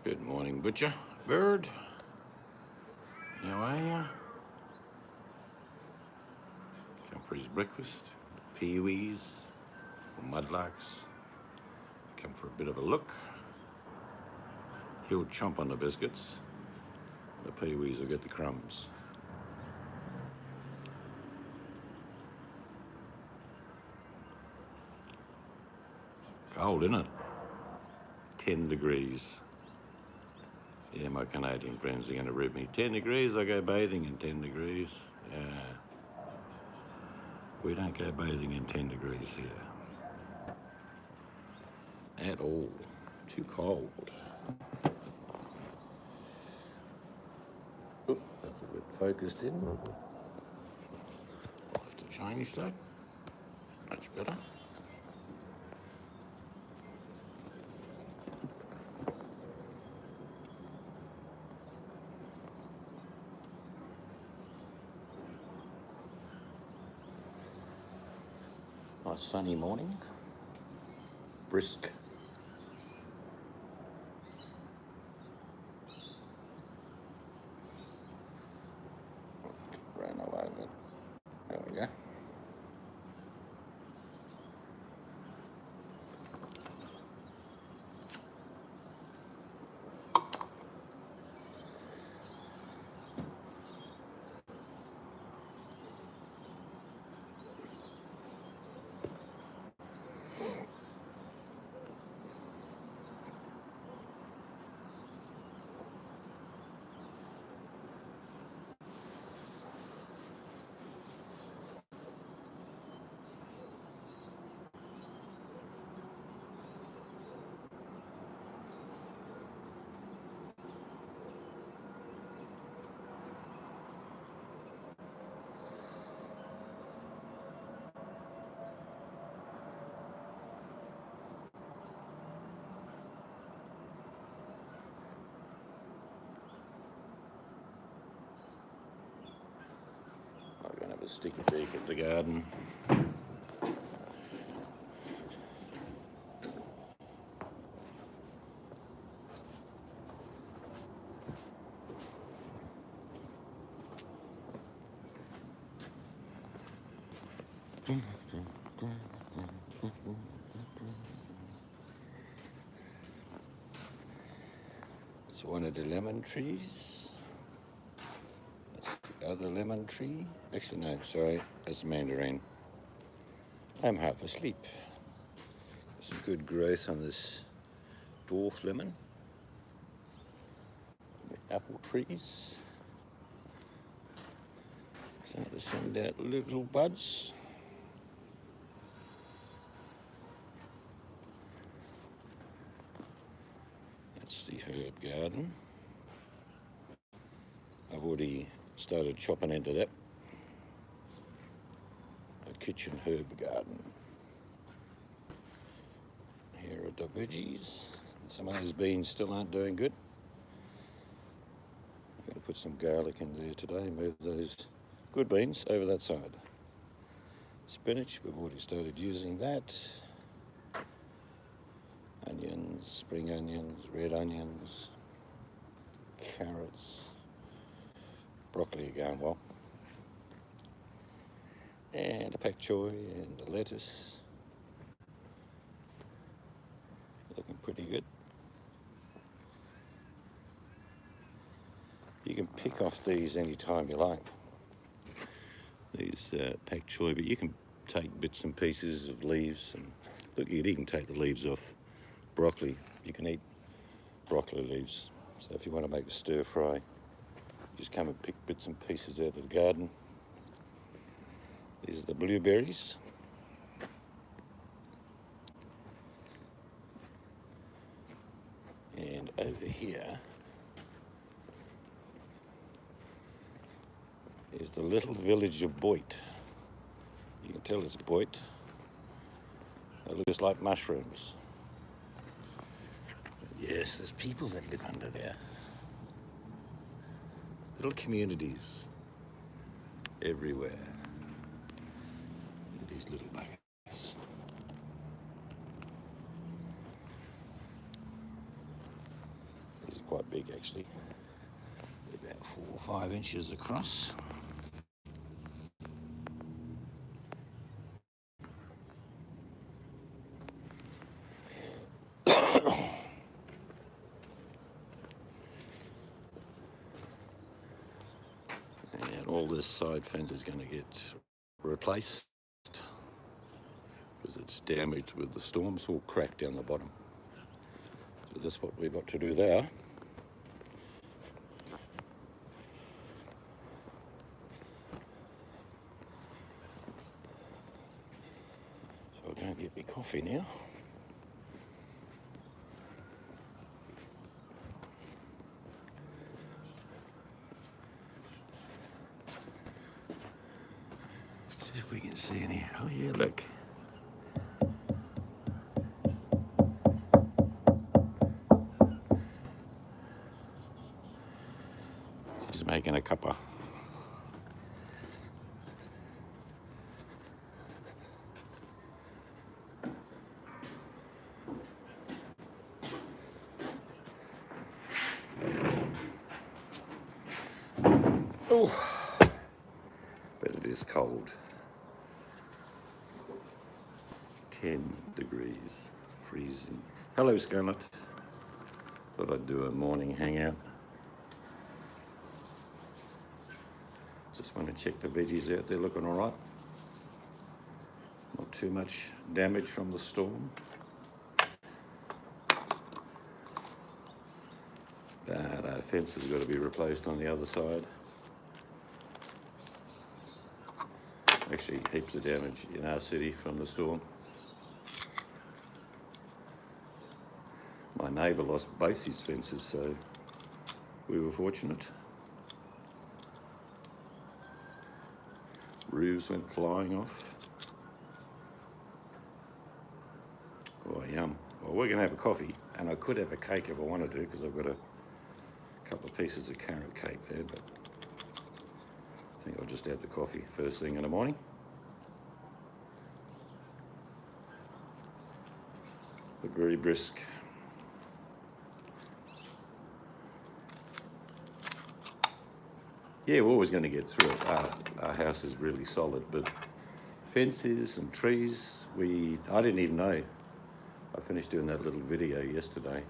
Good morning, Butcher. Bird. How are ya? Come for his breakfast. Peewees or mudlarks. Come for a bit of a look. He'll chomp on the biscuits. The peewees will get the crumbs. Cold, isn't it? 10 degrees. Yeah, my Canadian friends are going to rip me. 10 degrees, I go bathing in 10 degrees. Yeah. We don't go bathing in 10 degrees here. At all. Too cold. Oop, that's a bit focused in. I'll have to change that. Much better. Nice sunny morning. Brisk. Ran all over. There we go. I'm going to have a sticky peek at the garden. It's one of the lemon trees. That's the other lemon tree. Actually, no, sorry, that's mandarin. I'm half asleep. There's some good growth on this dwarf lemon. The apple trees. Starting to send out little buds. That's the herb garden. I've already started chopping into that. A kitchen herb garden. Here are the veggies. Some of those beans still aren't doing good. I'm going to put some garlic in there today, move those good beans over that side. Spinach, we've already started using that. Onions, spring onions, red onions, carrots, broccoli are going well. And a pak choi and the lettuce. Looking pretty good. You can pick off these anytime you like. These pak choi, but you can take bits and pieces of leaves. And look, you could even take the leaves off broccoli. You can eat broccoli leaves. So if you want to make a stir fry, just come and pick bits and pieces out of the garden. These are the blueberries. And over here is the little village of Boit. You can tell it's Boit. It looks like mushrooms. Yes, there's people that live under there. Little communities everywhere. Look at these little buggers. These quite big actually, about 4 or 5 inches across. And all this side fence is going to get replaced because it's damaged with the storm. It's all cracked down the bottom. So that's what we've got to do there. So I'm going to get me coffee now. See if we can see any. Oh yeah, look. She's making a cuppa. Oh, but it is cold. 10 degrees, freezing. Hello, Scarlett. Thought I'd do a morning hangout. Just want to check the veggies out. They're looking all right. Not too much damage from the storm. But our fence has got to be replaced on the other side. Actually, heaps of damage in our city from the storm. My neighbour lost both his fences, so we were fortunate. Roofs went flying off. Oh, yum. Well, we're going to have a coffee, and I could have a cake if I wanted to, because I've got a couple of pieces of carrot cake there, but I think I'll just have the coffee first thing in the morning. But very brisk. Yeah, we're always going to get through it. Our house is really solid, but fences and trees, I didn't even know. I finished doing that little video yesterday.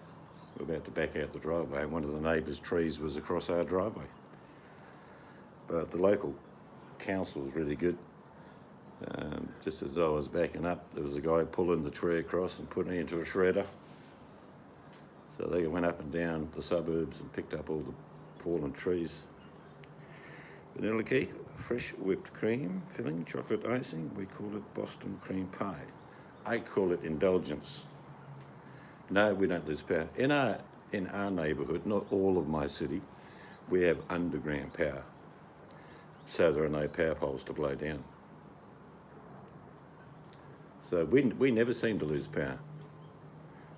We're about to back out the driveway, and one of the neighbours' trees was across our driveway. But the local council is really good. Just as I was backing up, there was a guy pulling the tree across and putting it into a shredder. So they went up and down the suburbs and picked up all the fallen trees. Vanilla cake, fresh whipped cream, filling, chocolate icing. We call it Boston cream pie. I call it indulgence. No, we don't lose power. In our neighbourhood, not all of my city, we have underground power. So there are no power poles to blow down. So we never seem to lose power.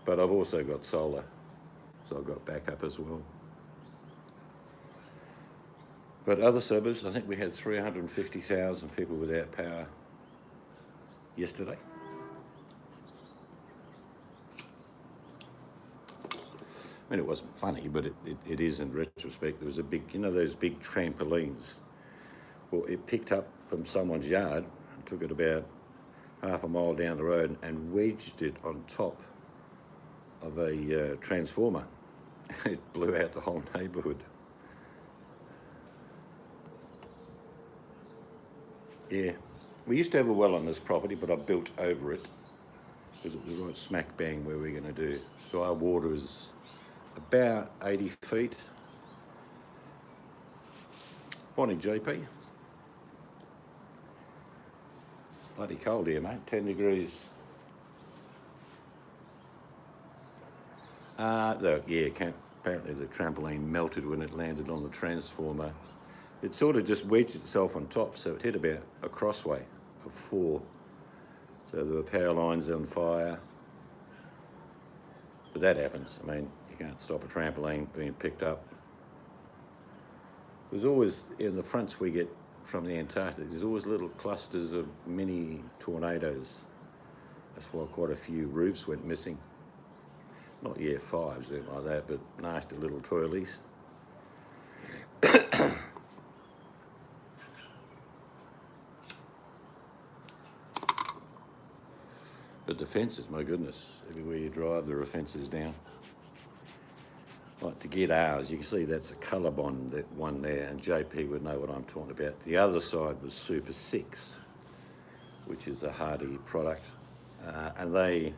But I've also got solar, so I've got backup as well. But other suburbs, I think we had 350,000 people without power yesterday. I mean, it wasn't funny, but it is in retrospect. There was a big, those big trampolines. Well, it picked up from someone's yard and took it about half a mile down the road and wedged it on top of a transformer. It blew out the whole neighbourhood. Yeah, we used to have a well on this property, but I built over it because it was right smack bang where we're going to do. So our water is about 80 feet. Morning, JP. Bloody cold here, mate. 10 degrees. Apparently the trampoline melted when it landed on the transformer. It sort of just wedged itself on top, so it hit about a crossway of 4. So there were power lines on fire. But that happens. I mean, you can't stop a trampoline being picked up. There's always, in the fronts we get from the Antarctic, there's always little clusters of mini tornadoes. That's why quite a few roofs went missing. not year fives, anything like that, but nasty little twirlies. But the fences, my goodness, everywhere you drive there are fences down. Like to get ours, you can see that's a Colorbond, that one there, and JP would know what I'm talking about. The other side was Super 6, which is a hardy product, and they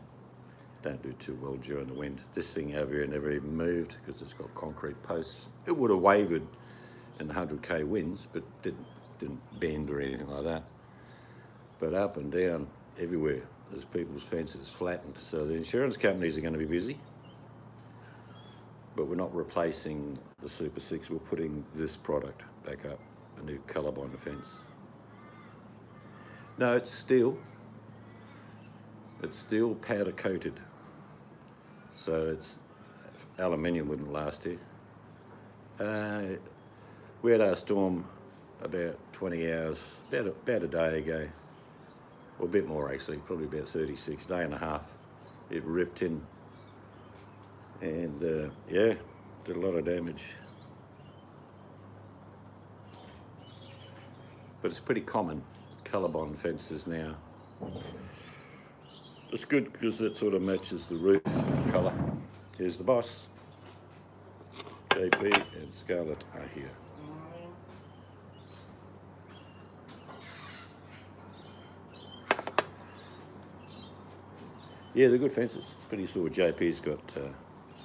don't do too well during the wind. This thing over here never even moved because it's got concrete posts. It would have wavered in 100k winds, but didn't bend or anything like that. But up and down, everywhere, there's people's fences flattened. So the insurance companies are going to be busy. But we're not replacing the Super 6, we're putting this product back up, a new Colorbond fence. No, it's steel. It's steel powder coated. So it's aluminium wouldn't last here. We had our storm about 20 hours, about a day ago, or a bit more actually, probably about 36, day and a half. It ripped in. And yeah, did a lot of damage. But it's pretty common, Colorbond fences now. It's good because it sort of matches the roof colour. Here's the boss. JP and Scarlett are here. Yeah, they're good fences. Pretty sure JP's got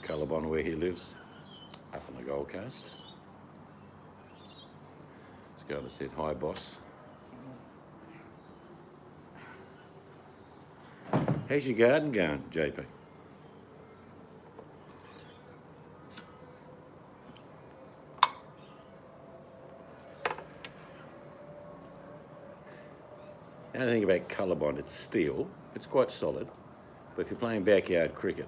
Colorbond where he lives, up on the Gold Coast. Scarlett said, hi boss. How's your garden going, JP? The only thing about Colorbond, it's steel, it's quite solid, but if you're playing backyard cricket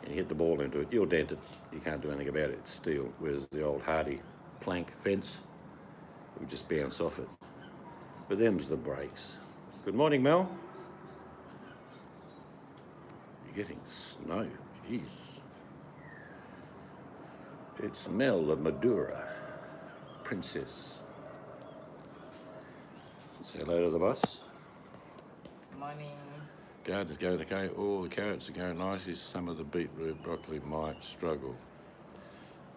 and you hit the ball into it, you'll dent it, you can't do anything about it, it's steel, whereas the old hardy plank fence will just bounce off it. But them's the breaks. Good morning, Mel. You're getting snow, jeez. It's Mel, the Madura princess. Say hello to the boss. Morning. Garden's going okay. All the carrots are going nicely. Some of the beetroot, broccoli might struggle.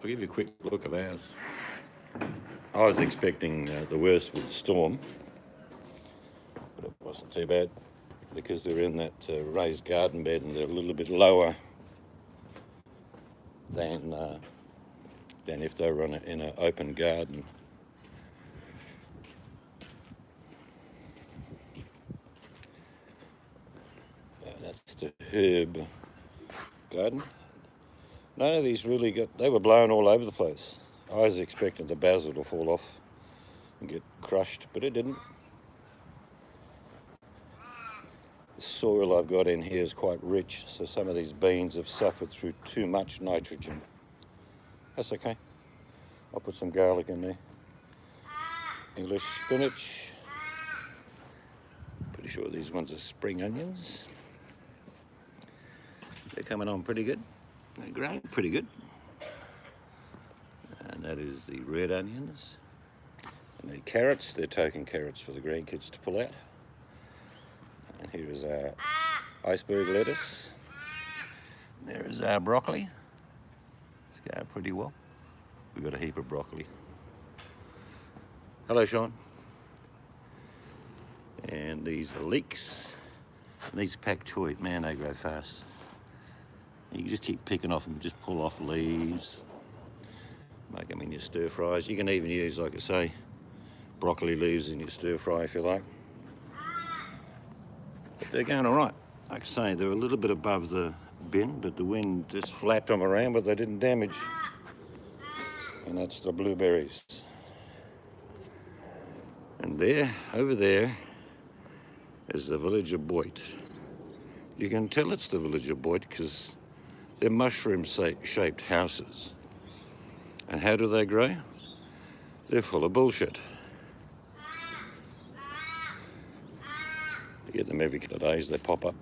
I'll give you a quick look of ours. I was expecting the worst with the storm, but it wasn't too bad because they're in that raised garden bed and they're a little bit lower than if they were in an open garden. That's the herb garden. None of these really they were blown all over the place. I was expecting the basil to fall off and get crushed, but it didn't. The soil I've got in here is quite rich, so some of these beans have suffered through too much nitrogen. That's okay. I'll put some garlic in there. English spinach. Pretty sure these ones are spring onions. They're coming on pretty good. They're growing pretty good. And that is the red onions. And the carrots, they're token carrots for the grandkids to pull out. And here is our iceberg lettuce. There is our broccoli. It's going pretty well. We've got a heap of broccoli. Hello, Sean. And these are leeks. And these pak choi, man, they grow fast. You can just keep picking off them, just pull off leaves, make them in your stir fries. You can even use, like I say, broccoli leaves in your stir fry if you like. But they're going all right. Like I say, they're a little bit above the bin, but the wind just flapped them around, but they didn't damage. And that's the blueberries. And there, over there, is the village of Boit. You can tell it's the village of Boit because they're mushroom-shaped houses. And how do they grow? They're full of bullshit. You get them every couple of days, they pop up.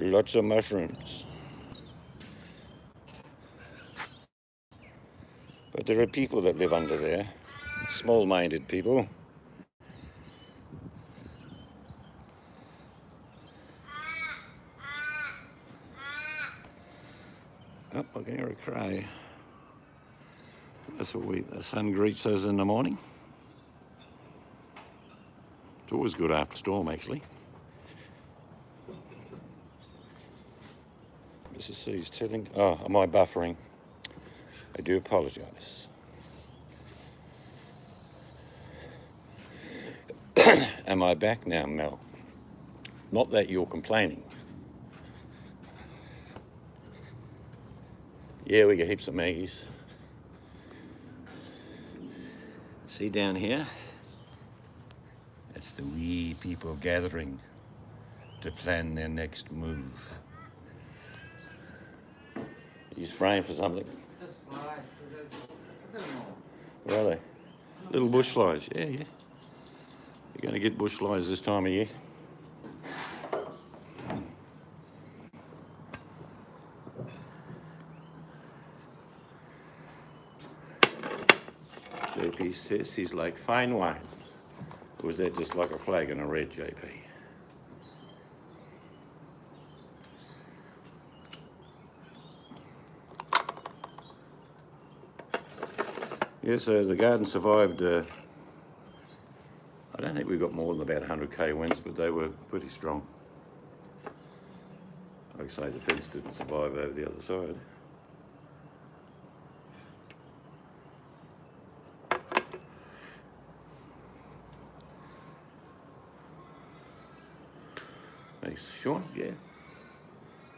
Lots of mushrooms. But there are people that live under there, small-minded people. Oh, I can hear a crow. That's what the sun greets us in the morning. It's always good after storm, actually. Mrs. C's telling, oh, am I buffering? I do apologise. Am I back now, Mel? Not that you're complaining. Yeah, we get heaps of Maggies. See down here? That's the wee people gathering to plan their next move. Are you spraying for something? Just flies. A little more. Where are they? Little bush flies, yeah. You're going to get bush flies this time of year. JP says he's like fine wine. Or was that just like a flagon of red, JP? Yeah, so the garden survived, I don't think we got more than about 100k winds, but they were pretty strong. Like I say, the fence didn't survive over the other side. Thanks, Sean. Yeah.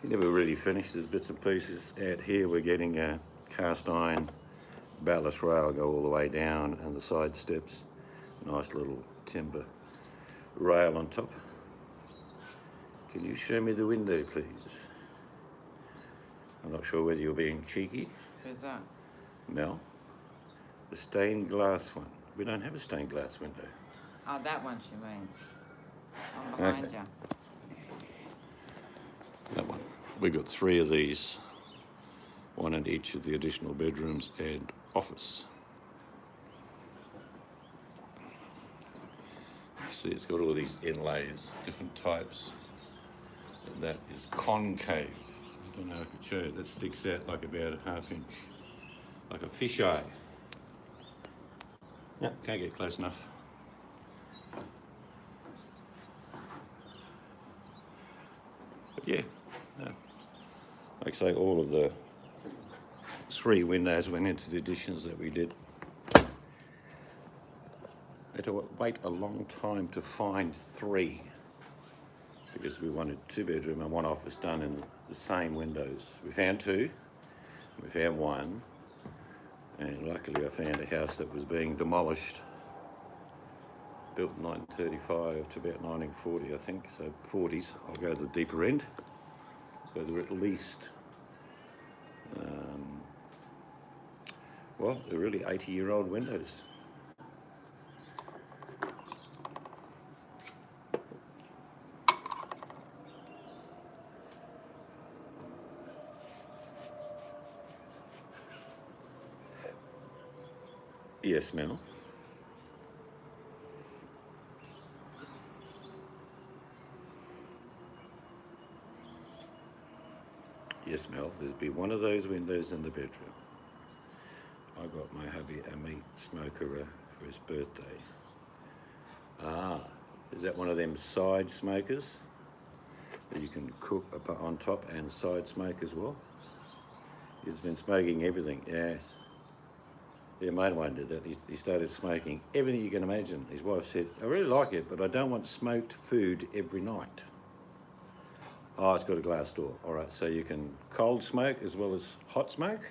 He never really finished. There's bits and pieces out here. We're getting a cast iron ballast rail go all the way down, and the side steps. Nice little timber rail on top. Can you show me the window, please? I'm not sure whether you're being cheeky. Who's that? Mel. The stained glass one. We don't have a stained glass window. Oh, that one she means. I'm behind Okay. you. That one. We got 3 of these, one in each of the additional bedrooms and office. You see, it's got all these inlays, different types. And that is concave. I don't know if I could show you. That sticks out like about a ½ inch, like a fisheye. Yeah, can't get close enough. But yeah, no. Like I say, all of the 3 windows went into the additions that we did. We had to wait a long time to find 3 because we wanted 2 bedroom and 1 office done in the same windows. We found 2, we found 1, and luckily I found a house that was being demolished, built in 1935 to about 1940, I think, so 40s. I'll go to the deeper end. So they're at least, well, they're really 80-year-old windows. Yes, Mel. Yes, Mel, there'd be one of those windows in the bedroom. I got my hubby a meat smoker for his birthday. Ah, is that one of them side smokers that you can cook on top and side smoke as well? He's been smoking everything, yeah. Yeah, mate of mine did that. He started smoking everything you can imagine. His wife said, I really like it, but I don't want smoked food every night. Oh, it's got a glass door. All right, so you can cold smoke as well as hot smoke?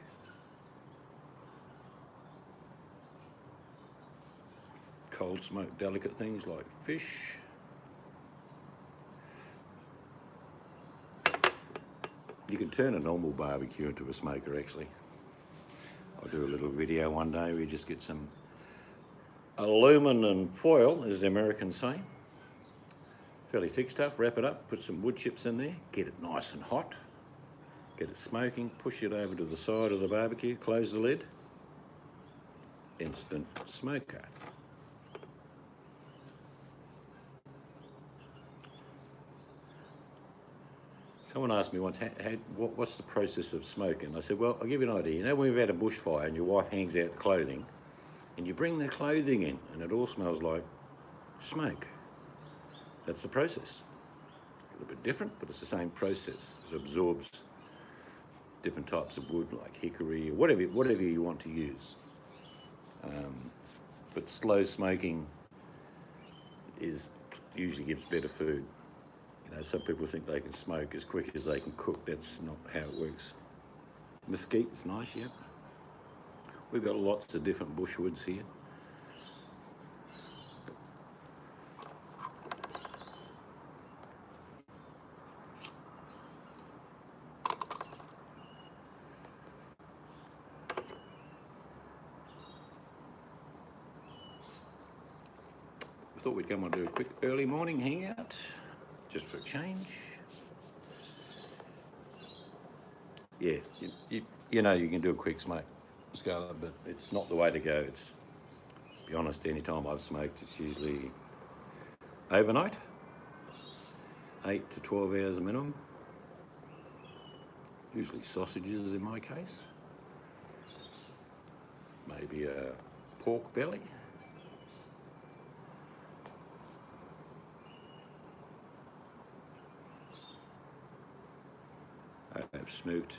Cold smoke delicate things like fish. You can turn a normal barbecue into a smoker, actually. I'll do a little video one day where you just get some aluminum foil, as the Americans say. Fairly thick stuff, wrap it up, put some wood chips in there, get it nice and hot, get it smoking, push it over to the side of the barbecue, close the lid, instant smoker. Someone asked me once, what's the process of smoking? I said, well, I'll give you an idea. You know when we've had a bushfire and your wife hangs out clothing, and you bring the clothing in and it all smells like smoke. That's the process. A little bit different, but it's the same process. It absorbs different types of wood, like hickory or whatever you want to use. But slow smoking usually gives better food. You know, some people think they can smoke as quick as they can cook. That's not how it works. Mesquite's nice, yeah. We've got lots of different bushwoods here. We thought we'd come and do a quick early morning hangout, just for a change. Yeah, you know you can do a quick smoke, Scarlett, but it's not the way to go. It's, to be honest, any time I've smoked, it's usually overnight, 8 to 12 hours minimum. Usually sausages in my case. Maybe a pork belly. I've smoked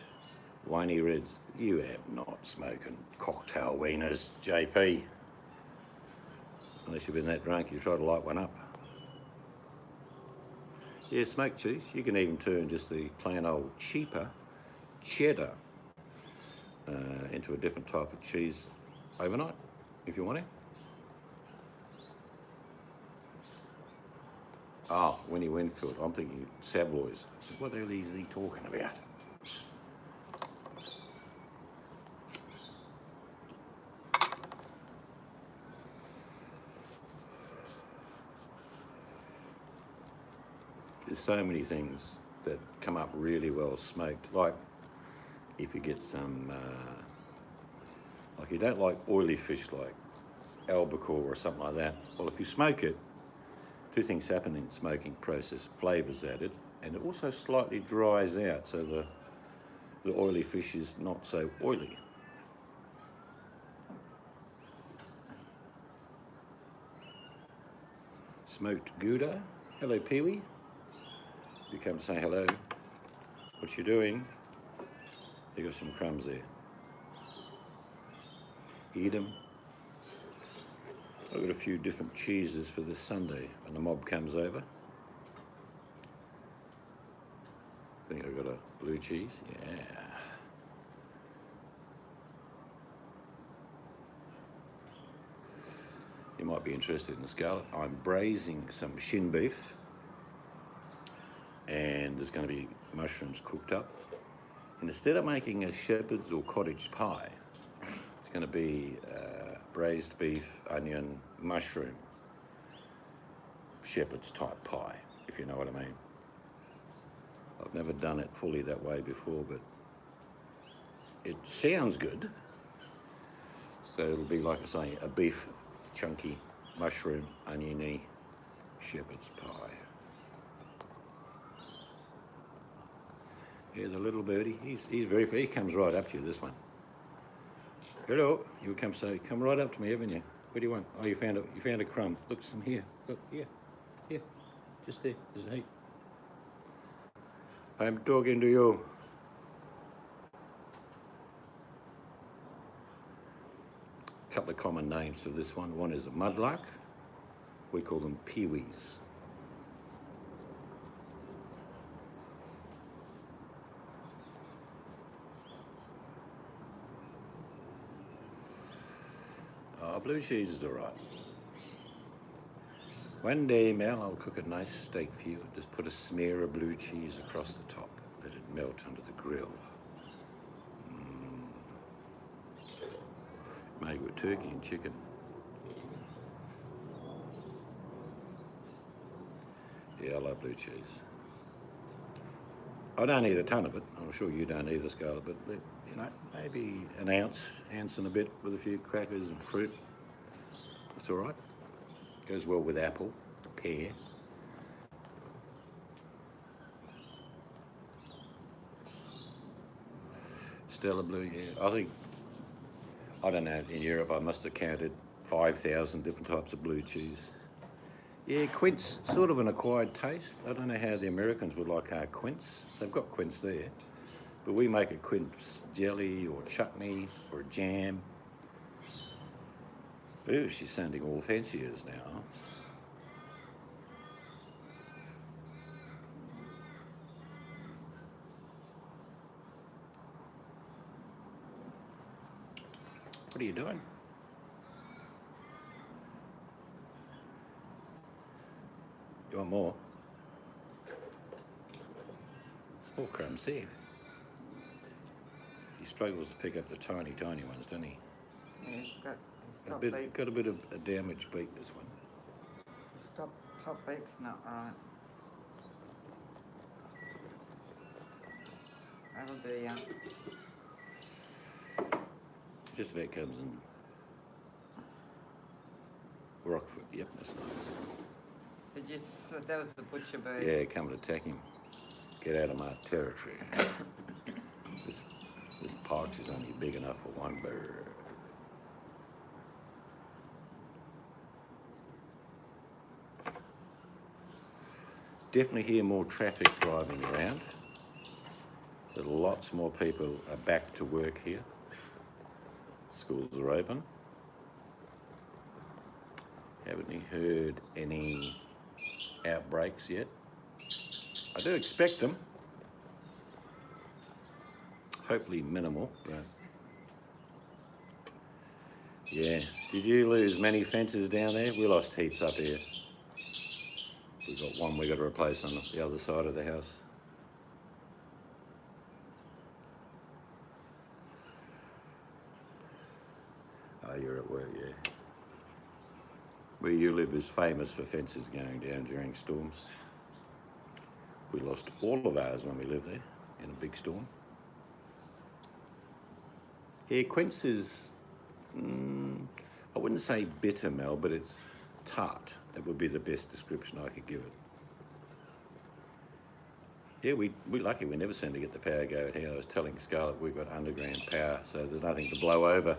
whiny reds. You have not smoking cocktail wieners, JP. Unless you've been that drunk, you try to light one up. Yeah, smoked cheese. You can even turn just the plain old cheaper cheddar into a different type of cheese overnight, if you want to. Oh, Winnie Winfield. I'm thinking Savoys. What the hell is he talking about? There's so many things that come up really well smoked. Like if you get some, like you don't like oily fish like albacore or something like that. Well, if you smoke it, two things happen in the smoking process. Flavour's added, and it also slightly dries out, so the oily fish is not so oily. Smoked Gouda. Hello, Pee-wee. You come to say hello. What you doing? You got some crumbs there. Eat 'em. I've got a few different cheeses for this Sunday when the mob comes over. I think I've got a blue cheese. Yeah. You might be interested in the Scarlett. I'm braising some shin beef, and there's going to be mushrooms cooked up. And instead of making a shepherd's or cottage pie, it's going to be braised beef, onion, mushroom, shepherd's type pie, if you know what I mean. I've never done it fully that way before, but it sounds good. So it'll be, like I say, a beef, chunky, mushroom, oniony, shepherd's pie. Yeah, the little birdie, he's he comes right up to you, this one. Hello, you come right up to me, haven't you? What do you want? Oh, you found a crumb. Look, some here. Look, here, just there. There's a heap. I'm talking to you. A couple of common names for this one. One is a mudlark. We call them peewees. Blue cheese is all right. One day, Mel, I'll cook a nice steak for you. Just put a smear of blue cheese across the top. Let it melt under the grill. Made with turkey and chicken. Yeah, I love blue cheese. I don't eat a ton of it. I'm sure you don't either, Scarlett, but you know, maybe an ounce and a bit with a few crackers and fruit. It's all right. Goes well with apple, pear. Stella Blue, yeah. I don't know, in Europe I must have counted 5,000 different types of blue cheese. Yeah, quince, sort of an acquired taste. I don't know how the Americans would like our quince. They've got quince there. But we make a quince jelly or chutney or jam. Ooh, she's sounding all fancy as now. What are you doing? You want more? Small crumbs there. He struggles to pick up the tiny ones, doesn't he? Yeah, he's got Got a bit of a damaged beak, this one. Top beak's not right. That'll do ya. Just about comes in Rockford. Yep, that's nice. That was the butcher bird. Yeah, come and attack him. Get out of my territory. This pouch is only big enough for one bird. Definitely hear more traffic driving around. So lots more people are back to work here. Schools are open. Haven't heard any outbreaks yet. I do expect them. Hopefully minimal, but yeah. Did you lose many fences down there? We lost heaps up here. We've got one we got to replace on the other side of the house. Oh, you're at work, yeah. Where you live is famous for fences going down during storms. We lost all of ours when we lived there in a big storm. Yeah, quince is, I wouldn't say bitter, Mel, but it's tart. That would be the best description I could give it. Yeah, we're lucky we never seem to get the power go out here. I was telling Scarlett we've got underground power, so there's nothing to blow over.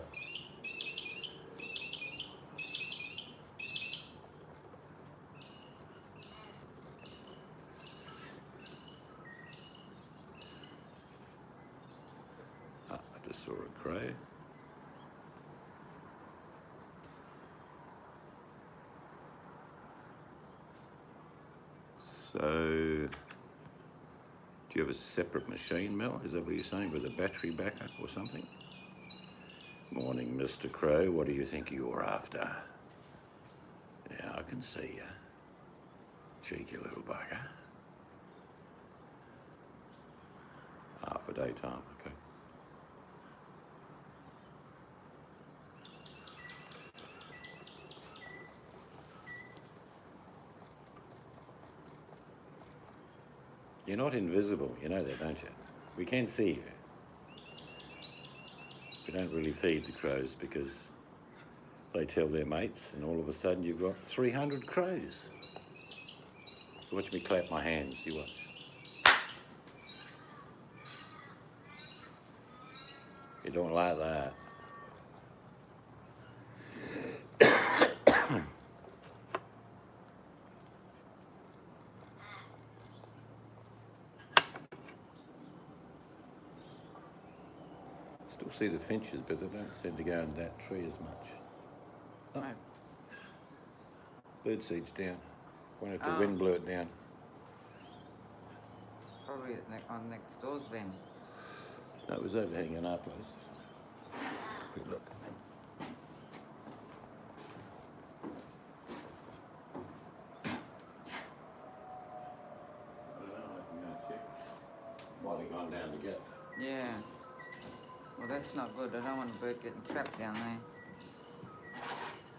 I just saw a crow. So, do you have a separate machine, Mel? Is that what you're saying, with a battery backup or something? Morning, Mr. Crow. What do you think you're after? Yeah, I can see you. Cheeky little bugger. For daytime, okay. You're not invisible, you know that, don't you? We can see you. We don't really feed the crows because they tell their mates, and all of a sudden you've got 300 crows. Watch me clap my hands, you watch. You don't like that. Still see the finches, but they don't seem to go in that tree as much. Oh. No. Birdseed's down. Wonder if the wind blew it down. Probably on next doors then. No, it was overhanging our place. Quick look. I don't know, I can go and check. Might have gone down to get. Yeah. Well, that's not good. I don't want a bird getting trapped down there.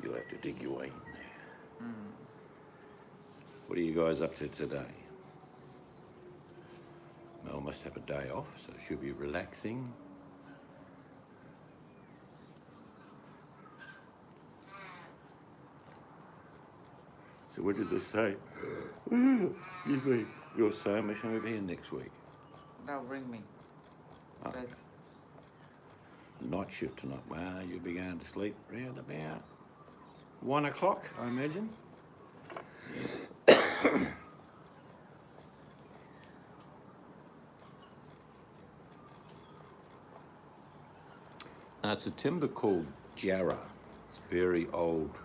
You'll have to dig your way in there. What are you guys up to today? Mel must have a day off, so she'll be relaxing. So what did they say? Excuse me. Your sewing machine will be here next week. They'll bring me. Okay. Yes. Night shift tonight. Well, you'll be going to sleep round about 1 o'clock, I imagine. Now, it's a timber called jarrah. It's very old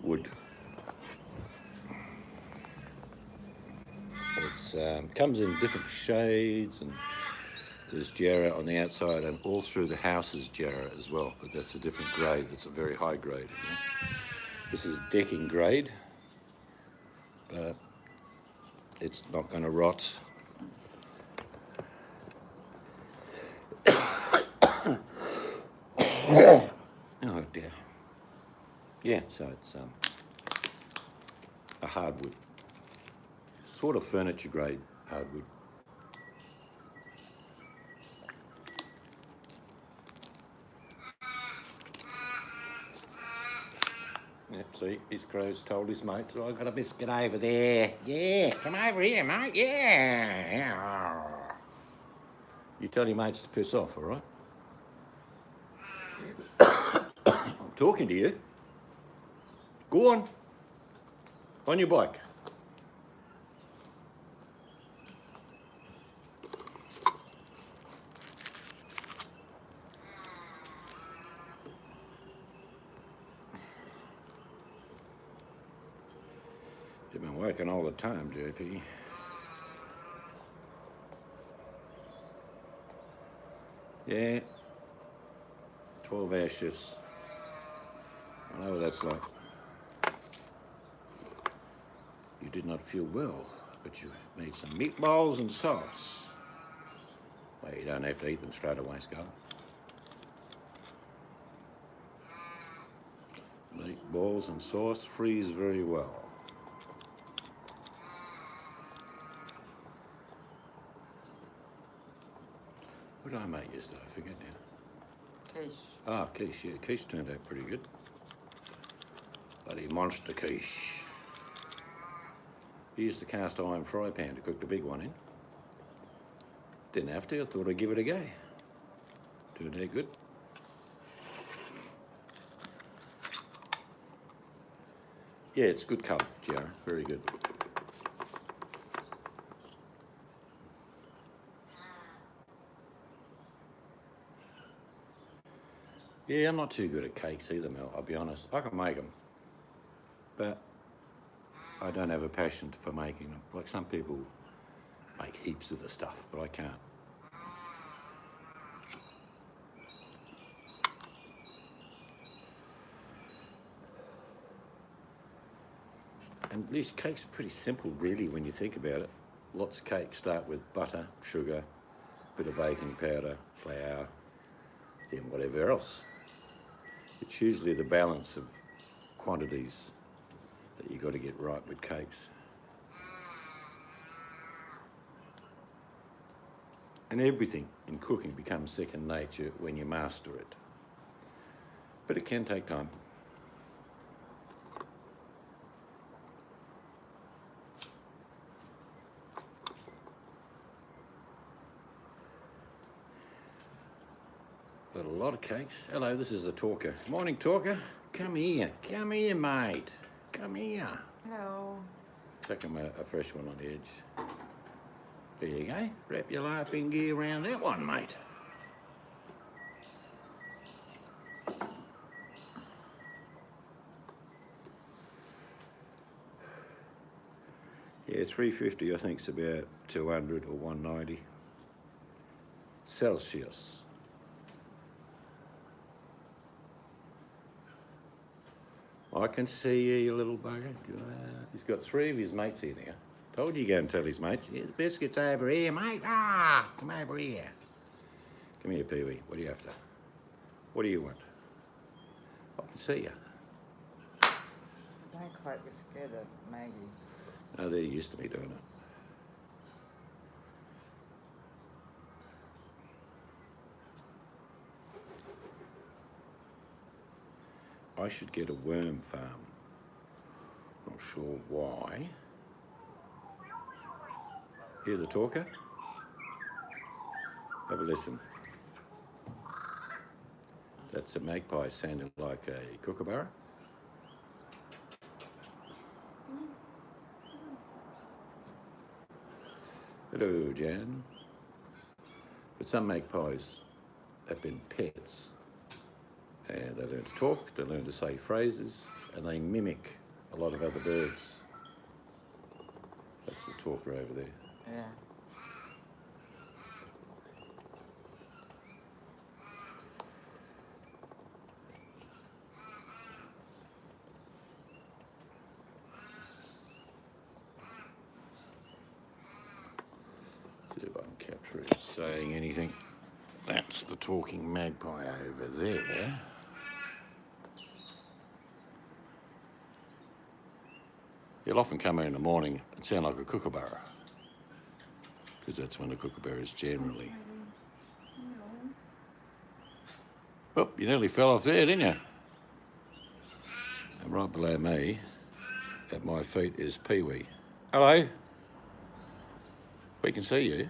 wood. It's comes in different shades, and there's jarrah on the outside, and all through the house is jarrah as well, but that's a different grade. It's a very high grade. You know? This is decking grade, but it's not going to rot. Oh dear. Yeah, so it's a hardwood, sort of furniture grade hardwood. Yeah, see, his crow's told his mates, oh, I've got a biscuit over there. Yeah, come over here, mate. Yeah. You tell your mates to piss off, all right? I'm talking to you. Go on your bike. You've been working all the time, JP. Yeah. 12-hour shifts. I know what that's like. You did not feel well, but you made some meatballs and sauce. Well, you don't have to eat them straight away, Scarlett. Meatballs and sauce freeze very well. What did I make yesterday? I forget now. Quiche. Ah, quiche, yeah. Quiche turned out pretty good. Bloody monster quiche. Used the cast iron fry pan to cook the big one in. Didn't have to, I thought I'd give it a go. Turned out good. Yeah, it's good colour, Jarrah, very good. Yeah, I'm not too good at cakes either, Mel, I'll be honest. I can make them, but I don't have a passion for making them. Like some people make heaps of the stuff, but I can't. And these cakes are pretty simple, really, when you think about it. Lots of cakes start with butter, sugar, bit of baking powder, flour, then whatever else. It's usually the balance of quantities that you've got to get right with cakes. And everything in cooking becomes second nature when you master it. But it can take time. But a lot of cakes. Hello, this is a talker. Morning, talker. Come here, mate. Come here. Hello. Chuck him a fresh one on the edge. There you go. Wrap your LARPing gear around that one, mate. Yeah, 350, I think it's about 200 or 190 Celsius. I can see you, you little bugger. He's got 3 of his mates here now. Told you go and tell his mates. Here's biscuits over here, mate. Ah, come over here. Come here, Pee-wee. What are you after? What do you want? I can see you. like we're scared of Maggies. Oh, they're used to me doing it. I should get a worm farm. Not sure why. Hear the talker? Have a listen. That's a magpie sounding like a kookaburra. Hello, Jan. But some magpies have been pets. And they learn to talk, they learn to say phrases, and they mimic a lot of other birds. That's the talker over there. Yeah. See if I can capture it saying anything. That's the talking magpie over there. He'll often come in the morning and sound like a kookaburra, because that's when the kookaburras generally. Oh, you nearly fell off there, didn't you? And right below me, at my feet, is Pee-wee. Hello. We can see you.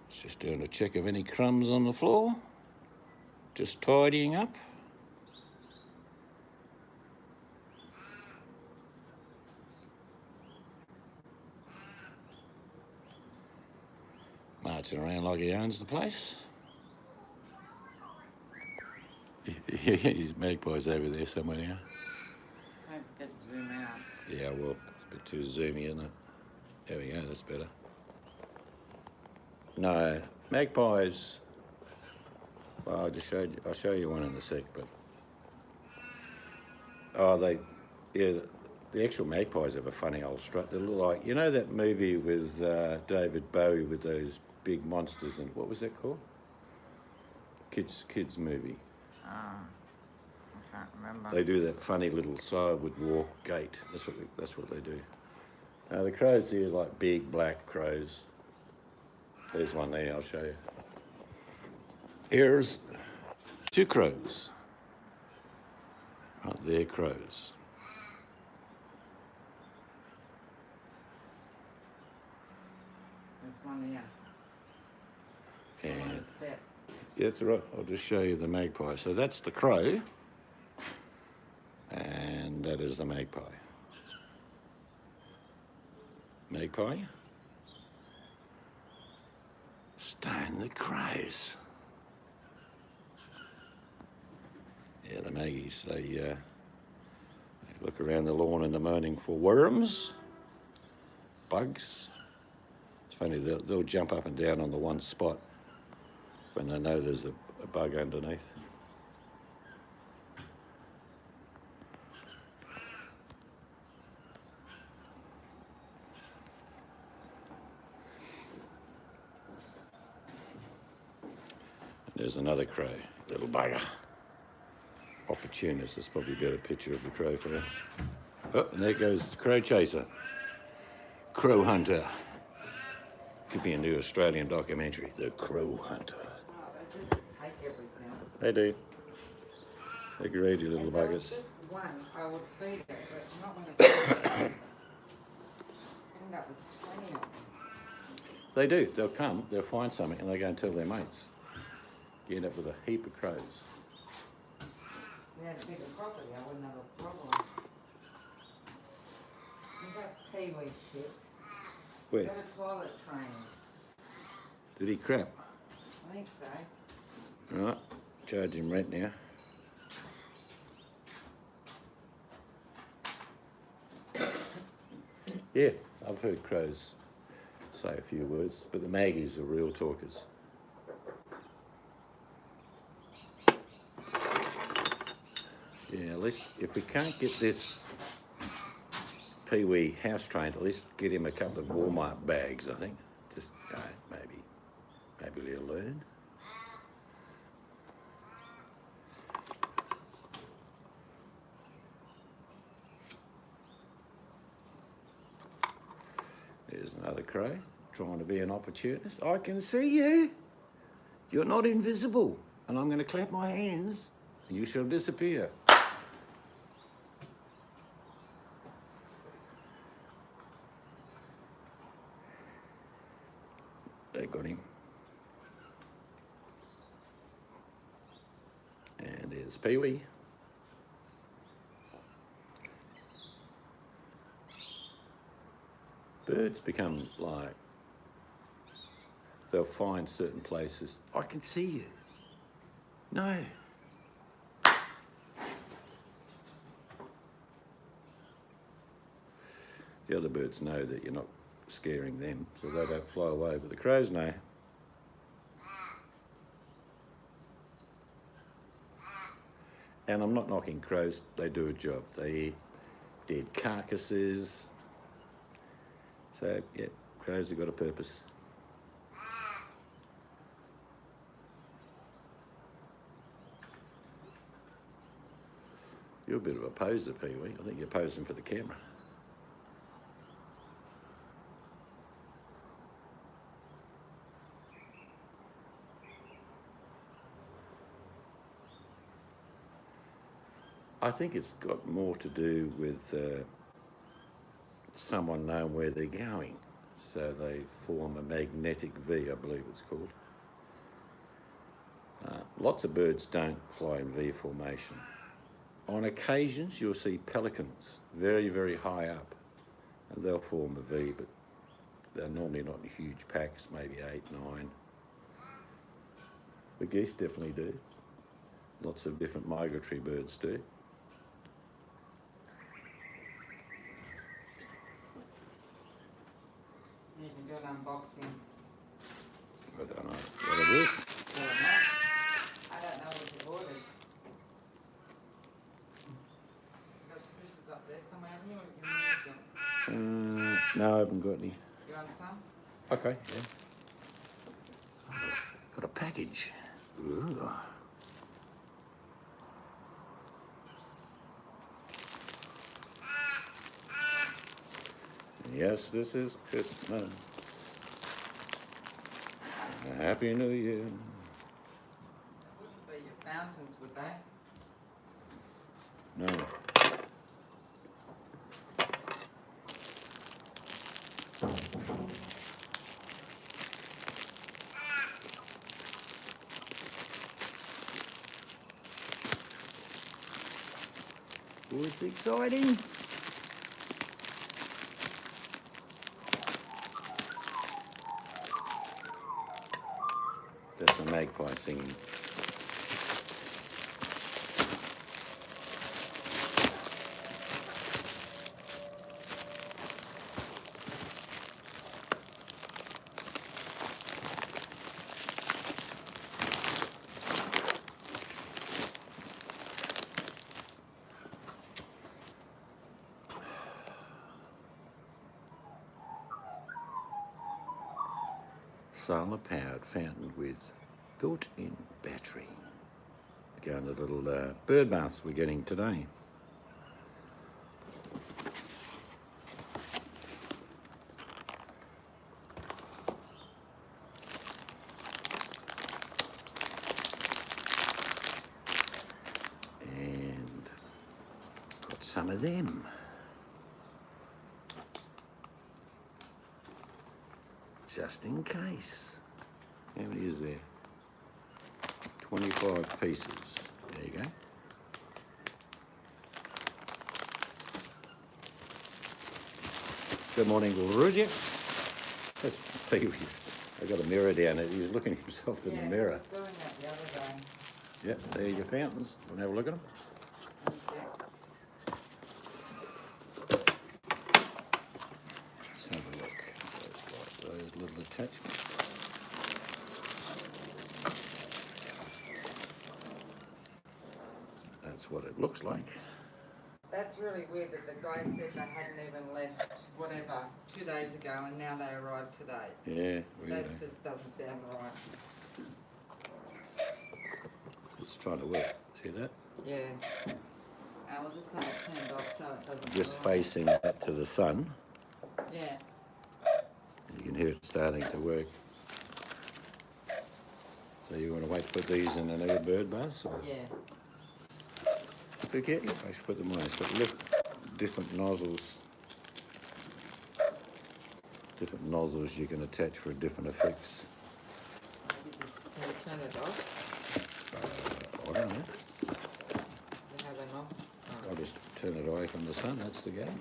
Just doing a check of any crumbs on the floor. Just tidying up. Marching around like he owns the place. His magpie's over there somewhere now. Don't forget to zoom out. Yeah, well, it's a bit too zoomy, isn't it? There we go, that's better. No, magpies. Well, I'll show you one in a sec, but the actual magpies have a funny old strut. They look like, you know that movie with David Bowie with those big monsters, and what was that called? Kids movie. I can't remember. They do that funny little sideward walk gait. That's what they do. The crows here are like big black crows. There's one there, I'll show you. Here's two crows. Right there, crows. There's one here. And What's that? yeah, that's all right. I'll just show you the magpie. So that's the crow, and that is the magpie. Magpie. Stone the crows. Yeah, the maggies, they look around the lawn in the morning for worms, bugs. It's funny, they'll jump up and down on the one spot when they know there's a bug underneath. And there's another crow, little bugger. Opportunist. There's probably a better picture of the crow for that. Oh, and there goes the crow chaser. Crow hunter. Could be a new Australian documentary, The Crow Hunter. Oh, they just take everything. They do. They're greedy little If there was buggers. just one, I would feed it, but not when it's end up with 20 of them. They do. They'll come, they'll find something, and they go and tell their mates. You end up with a heap of crows. If we had a bigger property, I wouldn't have a problem. Is that Pee-wee shit? Where? Got a toilet train. Did he crap? I think so. Right. Charge him rent now. Yeah, I've heard crows say a few words, but the maggies are real talkers. Yeah, at least if we can't get this Pee-wee house trained, at least get him a couple of Walmart bags, I think. Just, maybe he'll learn. crow, trying to be an opportunist. I can see you. You're not invisible. And I'm going to clap my hands and you shall disappear. They got him. And there's Pee-wee. Birds become like, they'll find certain places. I can see you. No. The other birds know that you're not scaring them, so they don't fly away, but the crows know. And I'm not knocking crows, they do a job. They eat dead carcasses. So, yeah, crows have got a purpose. You're a bit of a poser, Pee-wee. I think you're posing for the camera. I think it's got more to do with someone knowing where they're going. So they form a magnetic V, I believe it's called. Lots of birds don't fly in V formation. On occasions, you'll see pelicans very, very high up, and they'll form a V, but they're normally not in huge packs, maybe 8, 9. The geese definitely do. Lots of different migratory birds do. You can do an unboxing. I don't know what it is. I don't know what you've ordered. You've got scissors up there somewhere, haven't you? Or you can use them. No, I haven't got any. You want some? Okay, yeah. Got a package. Ooh. Yes, this is Christmas. A Happy New Year. That wouldn't be your fountains, would they? No. Oh, it's exciting. That's a magpie singing. Solar powered fountain with built-in battery. Go on the little bird baths we're getting today. And got some of them. Just in case. How many is there? 25 pieces. There you go. Good morning, Rudyard. That's Pee-wee's. I got a mirror down there. He was looking at himself in the mirror. I was doing that the other day. Yep, there are your fountains. Want to have a look at them? Let's have a look. Those little attachments. That's what it looks like. That's really weird that the guy said they hadn't even left, whatever, 2 days ago, and now they arrived today. Yeah, weird. That just doesn't sound right. It's trying to work. See that? Yeah. I'll just have it turned off so it doesn't. Just roar. facing that to the sun. Yeah. You can hear it starting to work. So you want to wait to put these in another bird bath? Or? Yeah. Okay, I should put them away. So look, different nozzles you can attach for different effects. Can you turn it off? I don't know. You have enough? Oh. I'll just turn it away from the sun. That's the game.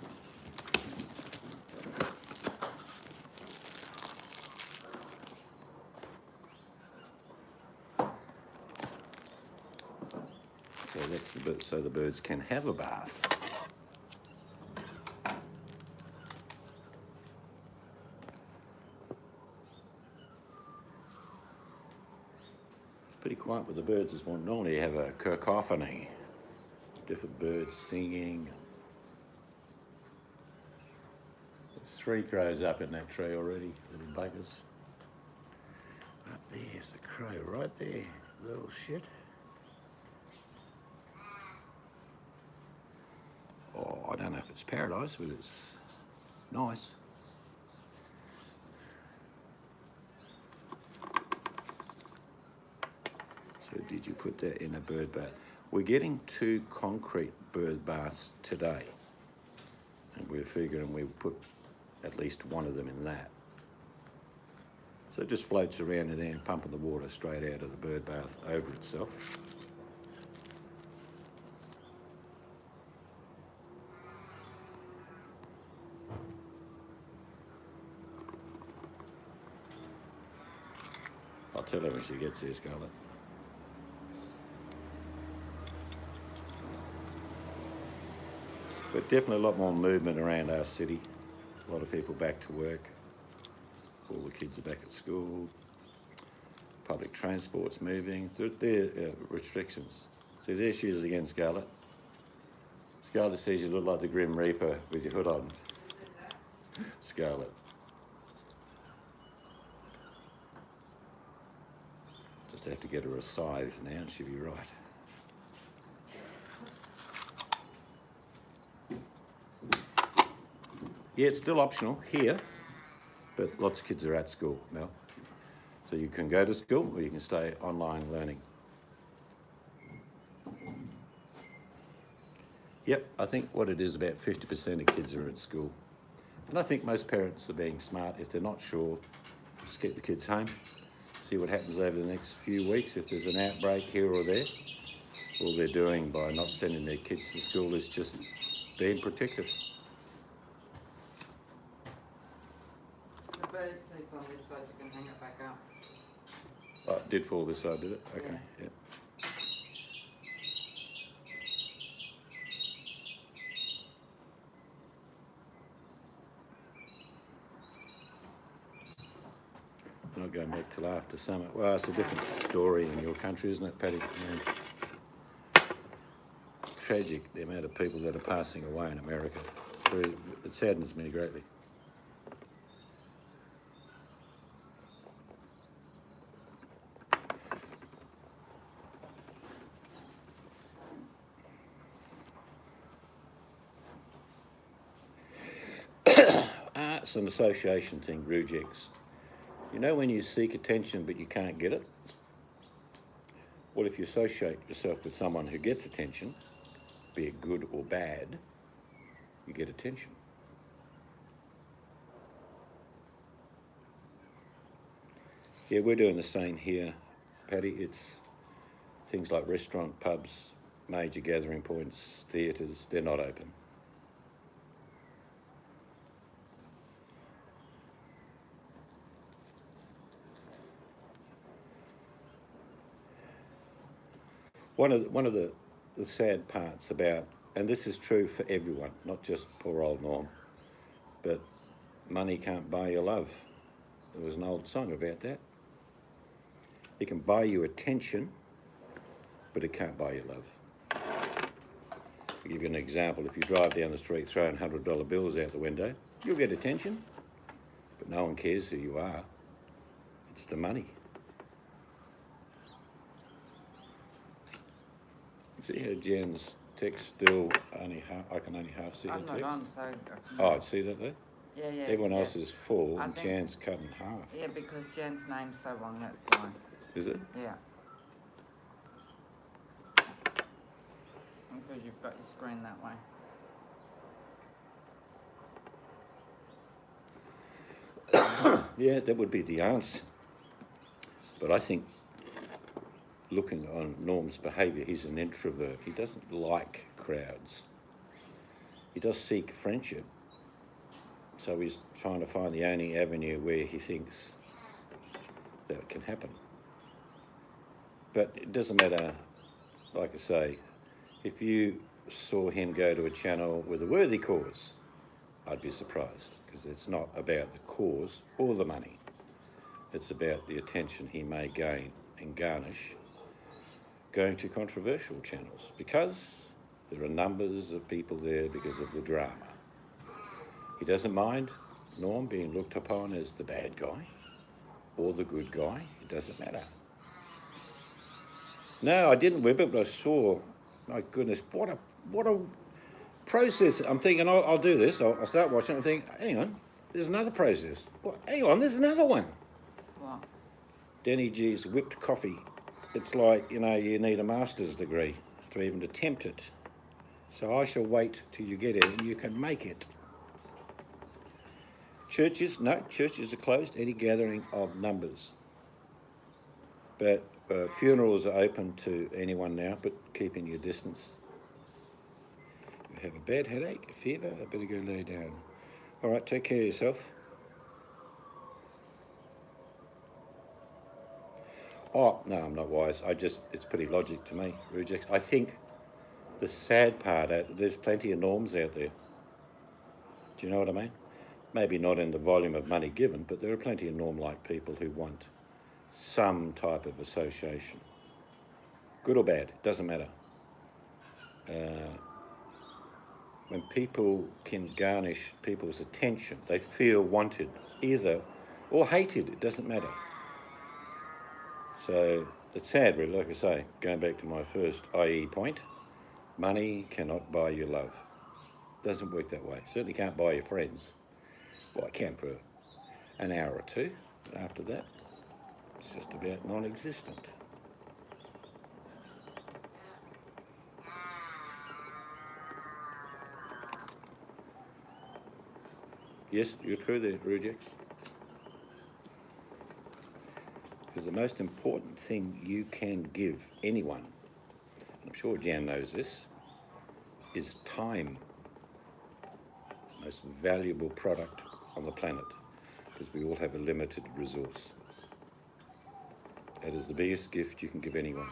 So that's the bit so the birds can have a bath. It's pretty quiet with the birds this morning. Normally you have a cacophony. Different birds singing. There's 3 crows up in that tree already, little buggers. Up there's the crow right there, little shit. Oh, I don't know if it's paradise, but it's nice. So did you put that in a bird bath? We're getting 2 concrete bird baths today. And we're figuring we'll put at least one of them in that. So it just floats around in there and pumping the water straight out of the bird bath over itself. I'll tell her when she gets here, Scarlett. But definitely a lot more movement around our city. A lot of people back to work. All the kids are back at school. Public transport's moving. There are restrictions. See, there she is again, Scarlett. Scarlett says you look like the Grim Reaper with your hood on. Scarlett. Just have to get her a scythe now and she'll be right. Yeah, it's still optional here, but lots of kids are at school, Mel. So you can go to school or you can stay online learning. Yep, I think what it is, about 50% of kids are at school. And I think most parents are being smart. If they're not sure, just keep the kids home, see what happens over the next few weeks. If there's an outbreak here or there, all they're doing by not sending their kids to school is just being protective. The bird seats on this side, you can hang it back up. Oh, it did fall this side, did it? Okay, yeah. Not going back till after summer. Well, it's a different story in your country, isn't it, Paddy? Tragic, the amount of people that are passing away in America. It saddens me greatly. It's an association thing, Rugex. You know when you seek attention but you can't get it? Well, if you associate yourself with someone who gets attention, be it good or bad, you get attention. Yeah, we're doing the same here, Paddy. It's things like restaurant, pubs, major gathering points, theatres, they're not open. One of the sad parts about, and this is true for everyone, not just poor old Norm, but money can't buy you love. There was an old song about that. It can buy you attention, but it can't buy you love. I'll give you an example. If you drive down the street throwing $100 bills out the window, you'll get attention, but no one cares who you are. It's the money. See how Jan's text still only half, I can only half see her I'm text? not on, so... Oh, see that there? Yeah, yeah. Everyone yeah. else is full I and think- Jan's cut in half. Yeah, because Jan's name's so long, that's why. Is it? Yeah. Because you've got your screen that way. Yeah, that would be the answer. But I think, looking on Norm's behaviour, he's an introvert. He doesn't like crowds. He does seek friendship. So he's trying to find the only avenue where he thinks that it can happen. But it doesn't matter, like I say, if you saw him go to a channel with a worthy cause, I'd be surprised, because it's not about the cause or the money. It's about the attention he may gain and garnish going to controversial channels, because there are numbers of people there because of the drama. He doesn't mind Norm being looked upon as the bad guy or the good guy. It doesn't matter. No, I didn't whip it, but I saw, my goodness, what a process. I'm thinking, I'll do this. I'll start watching it and think, hang on, there's another process. Well, hang on, there's another one. What? Denny G's whipped coffee. It's like, you need a master's degree to even attempt it. So I shall wait till you get it and you can make it. Churches are closed, any gathering of numbers. But funerals are open to anyone now, but keeping your distance. You have a bad headache, a fever, I better go lay down. All right, take care of yourself. Oh, no, I'm not wise. It's pretty logic to me, Rujix. I think the sad part, there's plenty of Norms out there. Do you know what I mean? Maybe not in the volume of money given, but there are plenty of Norm-like people who want some type of association. Good or bad, doesn't matter. When people can garnish people's attention, they feel wanted, either, or hated, it doesn't matter. So it's sad, really, like I say, going back to my first IE point, money cannot buy you love. Doesn't work that way. Certainly can't buy your friends. Well, it can for an hour or two, but after that, it's just about non-existent. Yes, you're true there, Rujix. Because the most important thing you can give anyone, and I'm sure Jan knows this, is time. Most valuable product on the planet, because we all have a limited resource. That is the biggest gift you can give anyone.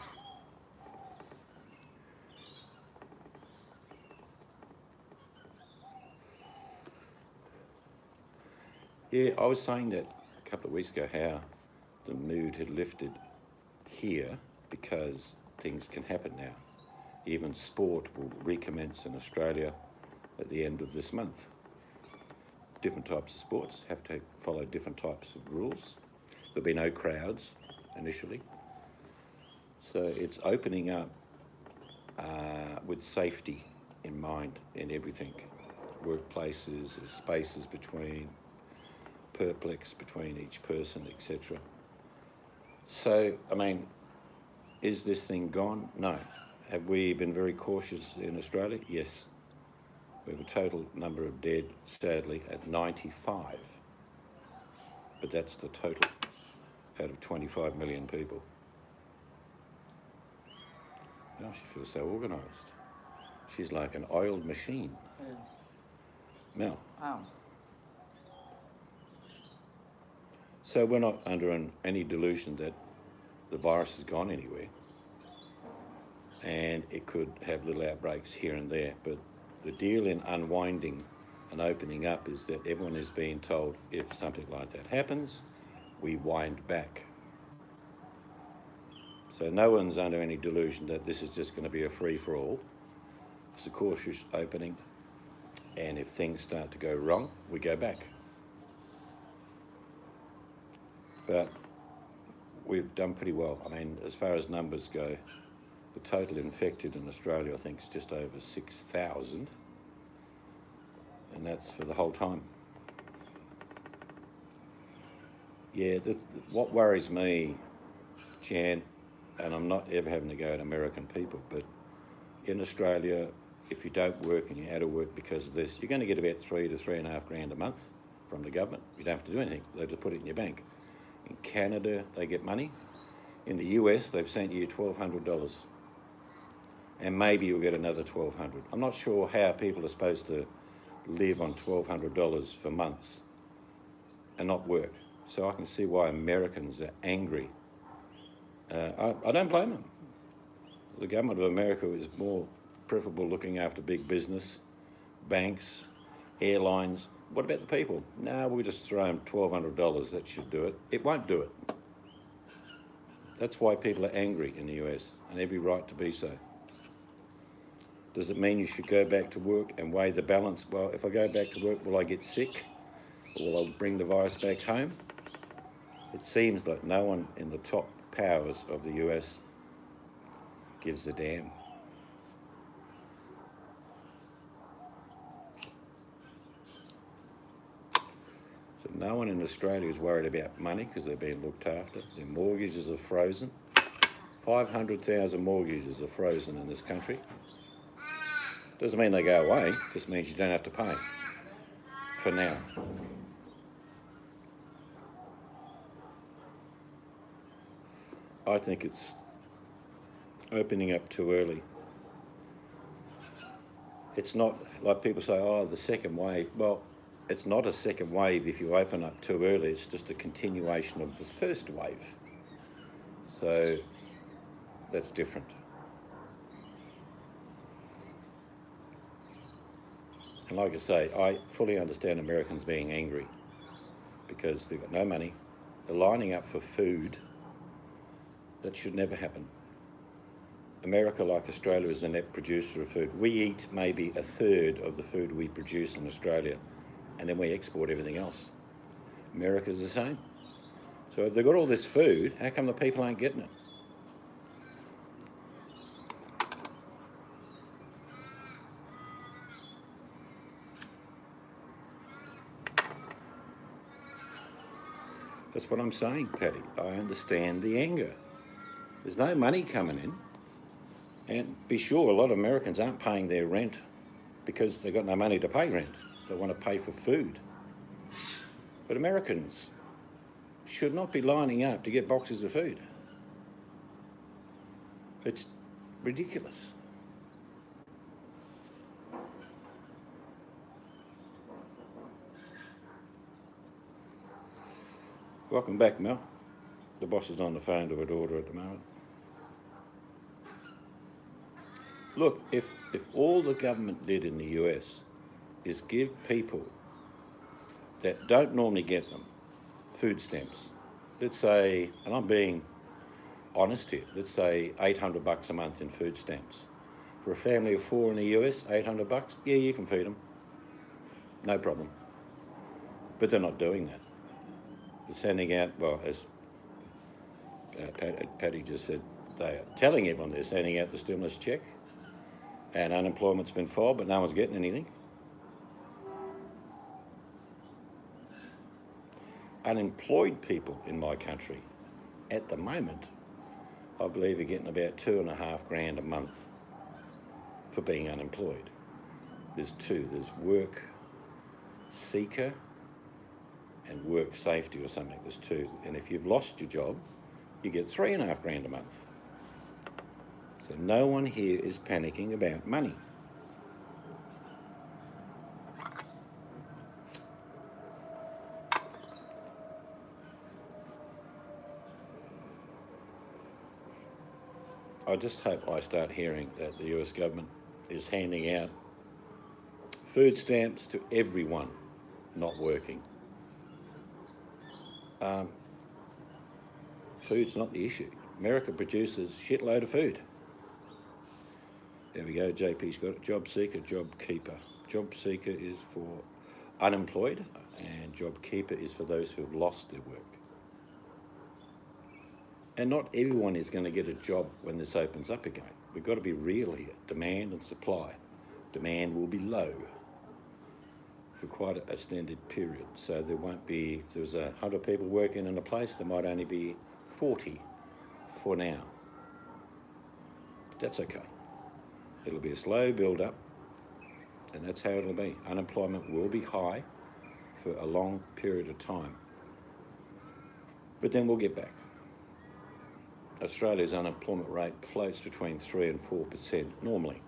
Yeah, I was saying that a couple of weeks ago, how the mood had lifted here because things can happen now. Even sport will recommence in Australia at the end of this month. Different types of sports have to follow different types of rules. There'll be no crowds initially. So it's opening up with safety in mind in everything. Workplaces, spaces between, perplex between each person, etc. So, is this thing gone? No. Have we been very cautious in Australia? Yes. We have a total number of dead, sadly, at 95. But that's the total out of 25 million people. Oh, she feels so organised. She's like an oiled machine. Who? Mel. Oh. So we're not under any delusion that the virus has gone anywhere. And it could have little outbreaks here and there, but the deal in unwinding and opening up is that everyone is being told if something like that happens, we wind back. So no one's under any delusion that this is just going to be a free-for-all. It's a cautious opening, and if things start to go wrong, we go back. But we've done pretty well. As far as numbers go, the total infected in Australia, I think, is just over 6,000, and that's for the whole time. Yeah, what worries me, Jan, and I'm not ever having to go at American people, but in Australia, if you don't work and you're out of work because of this, you're going to get about $3,000 to $3,500 a month from the government. You don't have to do anything. They just put it in your bank. In Canada, they get money. In the US, they've sent you $1,200. And maybe you'll get another $1,200. I'm not sure how people are supposed to live on $1,200 for months and not work. So I can see why Americans are angry. I don't blame them. The government of America is more preferable looking after big business, banks, airlines. What about the people? No, we'll just throw them $1,200. That should do it. It won't do it. That's why people are angry in the US, and every right to be so. Does it mean you should go back to work and weigh the balance? Well, if I go back to work, will I get sick? Or will I bring the virus back home? It seems like no one in the top powers of the US gives a damn. So no one in Australia is worried about money because they're being looked after. Their mortgages are frozen. 500,000 mortgages are frozen in this country. Doesn't mean they go away, just means you don't have to pay. For now. I think it's opening up too early. It's not like people say, oh, the second wave. Well, it's not a second wave if you open up too early. It's just a continuation of the first wave. So that's different. And like I say, I fully understand Americans being angry because they've got no money. They're lining up for food. That should never happen. America, like Australia, is a net producer of food. We eat maybe a third of the food we produce in Australia, and then we export everything else. America's the same. So if they've got all this food, how come the people aren't getting it? That's what I'm saying, Paddy. I understand the anger. There's no money coming in. And be sure, a lot of Americans aren't paying their rent because they've got no money to pay rent. They want to pay for food. But Americans should not be lining up to get boxes of food. It's ridiculous. Welcome back, Mel. The boss is on the phone to her daughter at the moment. Look, if all the government did in the US is give people that don't normally get them food stamps, let's say, and I'm being honest here, let's say $800 a month in food stamps. For a family of 4 in the US, $800, yeah, you can feed them. No problem. But they're not doing that. They're sending out, well, as Paddy just said, they are telling everyone they're sending out the stimulus check and unemployment's been filed, but no one's getting anything. Unemployed people in my country, at the moment, I believe are getting about $2,500 a month for being unemployed. There's two, there's work seeker and work safety or something, there's two. And if you've lost your job, you get $3,500 a month. So no one here is panicking about money. I just hope I start hearing that the US government is handing out food stamps to everyone not working. Food's not the issue. America produces shitload of food. There we go, JP's got it. Job seeker, job keeper. Job seeker is for unemployed and job keeper is for those who have lost their work. And not everyone is going to get a job when this opens up again. We've got to be real here. Demand and supply. Demand will be low for quite a extended period. So there won't be, if there was 100 people working in a place, there might only be 40 for now. But that's okay. It'll be a slow build-up, and that's how it'll be. Unemployment will be high for a long period of time. But then we'll get back. Australia's unemployment rate floats between 3 and 4% normally.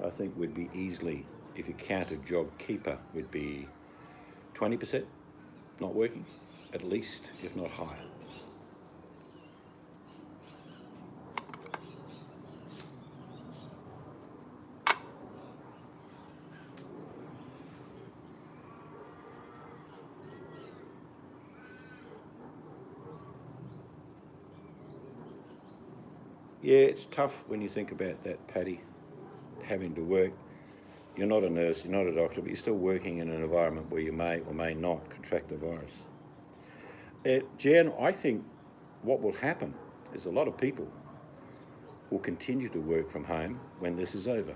I think we'd be easily, if you counted JobKeeper, would be 20% not working, at least, if not higher. Yeah, it's tough when you think about that, Paddy, having to work. You're not a nurse, you're not a doctor, but you're still working in an environment where you may or may not contract the virus. Jan, I think what will happen is a lot of people will continue to work from home when this is over.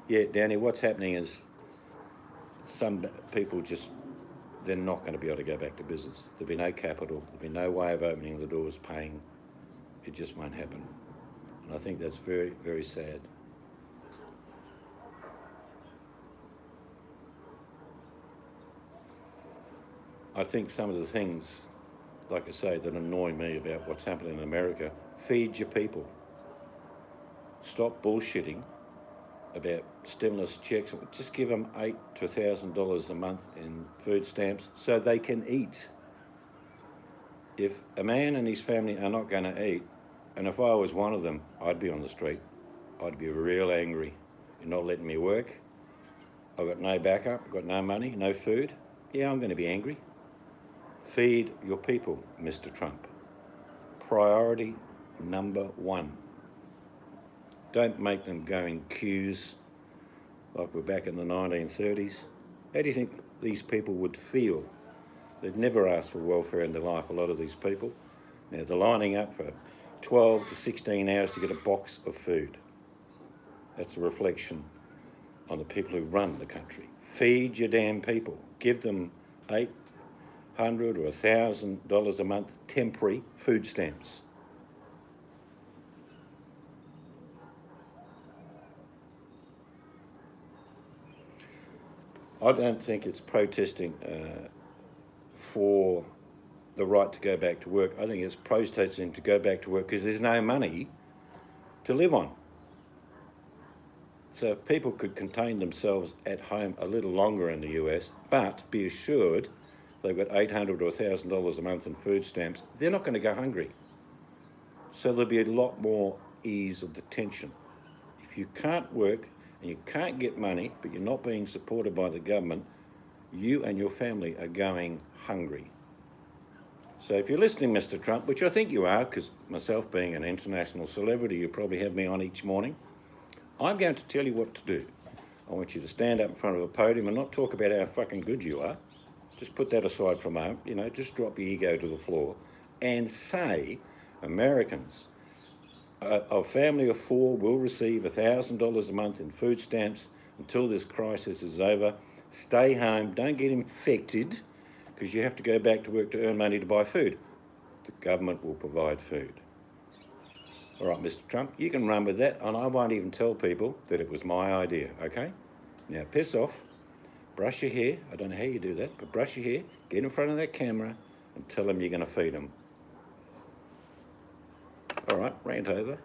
Yeah, Danny, what's happening is some people just, they're not going to be able to go back to business. There'll be no capital, there'll be no way of opening the doors, paying. It just won't happen. And I think that's very, very sad. I think some of the things, like I say, that annoy me about what's happening in America, feed your people. Stop bullshitting about stimulus checks. Just give them $800 to $1,000 a month in food stamps so they can eat. If a man and his family are not going to eat, and if I was one of them, I'd be on the street. I'd be real angry. You're not letting me work. I've got no backup, I've got no money, no food. Yeah, I'm going to be angry. Feed your people, Mr. Trump. Priority number one. Don't make them go in queues like we're back in the 1930s. How do you think these people would feel? They'd never asked for welfare in their life, a lot of these people. Now, they're lining up for 12 to 16 hours to get a box of food. That's a reflection on the people who run the country. Feed your damn people. Give them $800 or $1,000 a month temporary food stamps. I don't think it's protesting for the right to go back to work. I think it's protesting to go back to work because there's no money to live on. So if people could contain themselves at home a little longer in the US, but be assured they've got $800 or $1,000 a month in food stamps, they're not going to go hungry. So there'll be a lot more ease of the tension. If you can't work and you can't get money, but you're not being supported by the government, you and your family are going hungry. So if you're listening, Mr. Trump, which I think you are, because myself being an international celebrity, you probably have me on each morning, I'm going to tell you what to do. I want you to stand up in front of a podium and not talk about how fucking good you are. Just put that aside for a moment, just drop your ego to the floor and say, Americans, a family of 4 will receive $1,000 a month in food stamps until this crisis is over. Stay home, don't get infected, because you have to go back to work to earn money to buy food. The government will provide food. All right, Mr. Trump, you can run with that, and I won't even tell people that it was my idea, okay? Now, piss off, brush your hair. I don't know how you do that, but brush your hair, get in front of that camera, and tell them you're going to feed them. All right, rant over.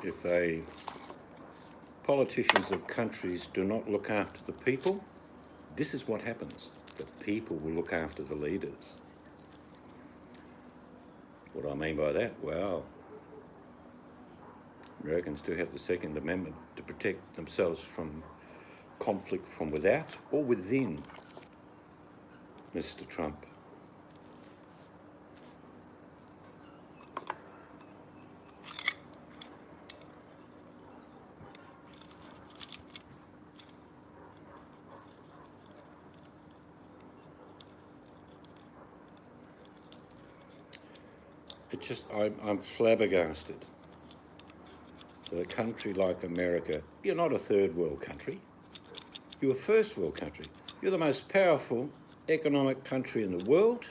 If politicians of countries do not look after the people, this is what happens. The people will look after the leaders. What do I mean by that? Well, Americans do have the Second Amendment to protect themselves from conflict from without or within, Mr. Trump. I'm flabbergasted that a country like America, you're not a third world country, you're a first world country. You're the most powerful economic country in the world,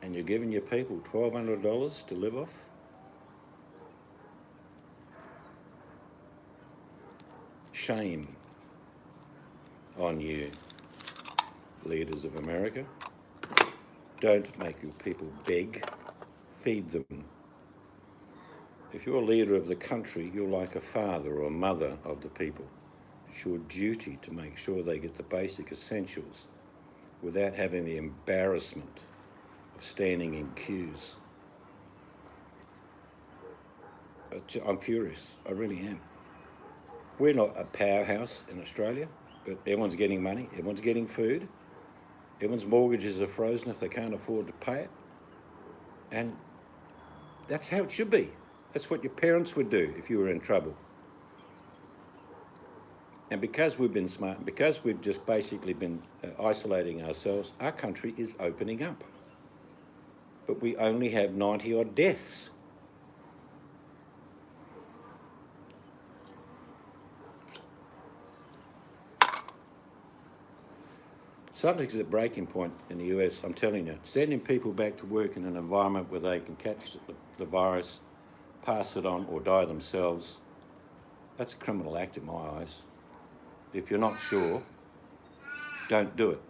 and you're giving your people $1,200 to live off? Shame on you, leaders of America. Don't make your people beg, feed them. If you're a leader of the country, you're like a father or a mother of the people. It's your duty to make sure they get the basic essentials without having the embarrassment of standing in queues. I'm furious, I really am. We're not a powerhouse in Australia, but everyone's getting money, everyone's getting food, everyone's mortgages are frozen if they can't afford to pay it. And that's how it should be. That's what your parents would do if you were in trouble. And because we've been smart, and because we've just basically been isolating ourselves, our country is opening up. But we only have 90 odd deaths. Something's at a breaking point in the US, I'm telling you. Sending people back to work in an environment where they can catch the virus, pass it on, or die themselves, that's a criminal act in my eyes. If you're not sure, don't do it.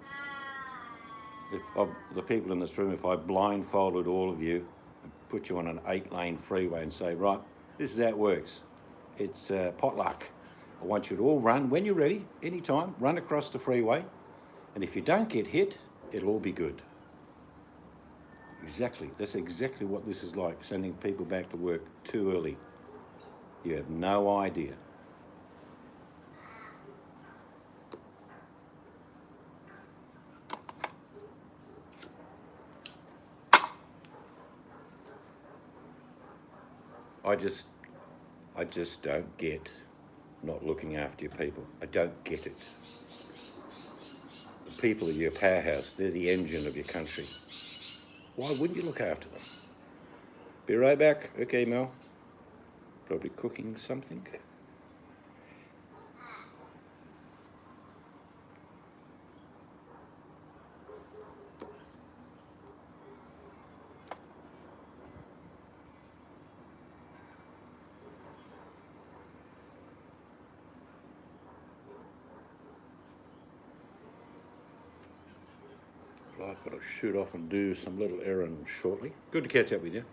If of the people in this room, if I blindfolded all of you and put you on an 8-lane freeway and say, right, this is how it works. It's potluck. I want you to all run, when you're ready, anytime, run across the freeway. And if you don't get hit, it'll all be good. Exactly. That's exactly what this is like, sending people back to work too early. You have no idea. I just don't get not looking after your people. I don't get it. The people of your powerhouse, they're the engine of your country. Why wouldn't you look after them? Be right back. Okay, Mel. Probably cooking something. I've got to shoot off and do some little errand shortly. Good to catch up with you.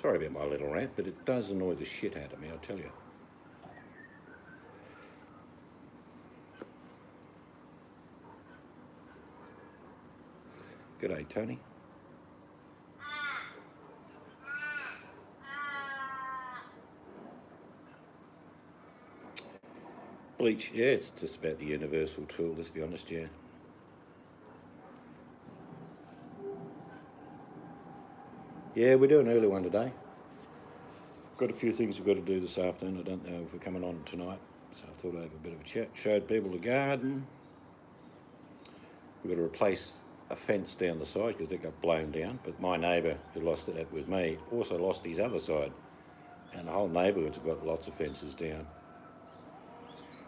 Sorry about my little rant, but it does annoy the shit out of me, I'll tell you. G'day, Tony. Bleach, yeah, it's just about the universal tool, let's be honest, yeah. Yeah, we're doing an early one today. Got a few things we've got to do this afternoon. I don't know if we're coming on tonight, so I thought I'd have a bit of a chat. Showed people the garden. We've got to replace a fence down the side because it got blown down, but my neighbour who lost that with me also lost his other side, and the whole neighbourhood's got lots of fences down.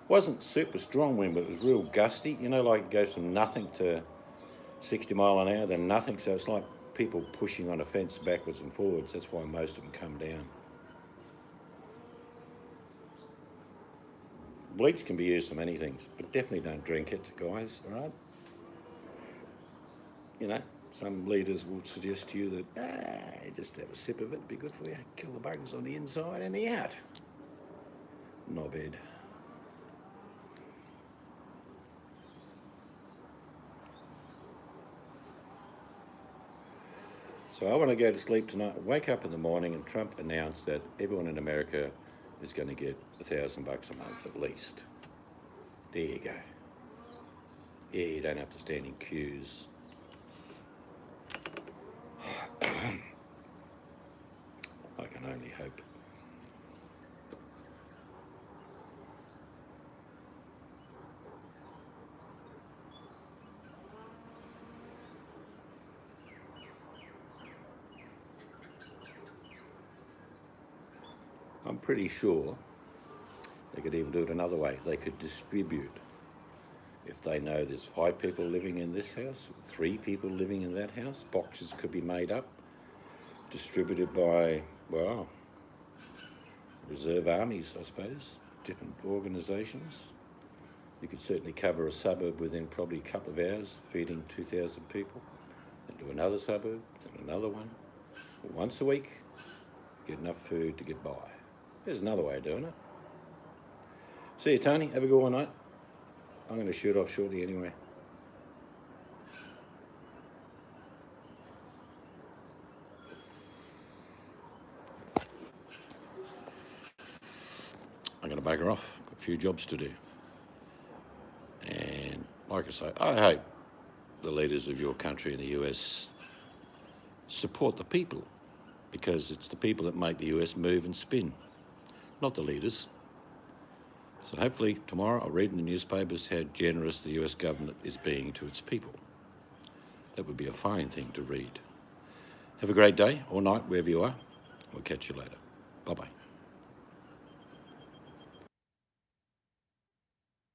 Wasn't super strong wind, but it was real gusty, you know, like it goes from nothing to 60 mile an hour, then nothing, so it's like people pushing on a fence backwards and forwards. That's why most of them come down. Bleach can be used for many things, but definitely don't drink it, guys, all right? You know, some leaders will suggest to you that, just have a sip of it, it'd be good for you. Kill the bugs on the inside and the out. Knobhead. So I want to go to sleep tonight, wake up in the morning, and Trump announced that everyone in America is going to get $1,000 a month at least. There you go. Yeah, you don't have to stand in queues. I can only hope. I'm pretty sure they could even do it another way. They could distribute. If they know there's 5 people living in this house, 3 people living in that house, boxes could be made up, distributed by, well, reserve armies, I suppose, different organisations. You could certainly cover a suburb within probably a couple of hours, feeding 2,000 people, then do another suburb, then another one. Once a week, get enough food to get by. There's another way of doing it. See you, Tony. Have a good one, mate. I'm going to shoot off shortly anyway. I'm going to bugger off. Got a few jobs to do. And like I say, I hope the leaders of your country in the US support the people, because it's the people that make the US move and spin, not the leaders. So hopefully tomorrow I'll read in the newspapers how generous the US government is being to its people. That would be a fine thing to read. Have a great day or night wherever you are. We'll catch you later. Bye-bye.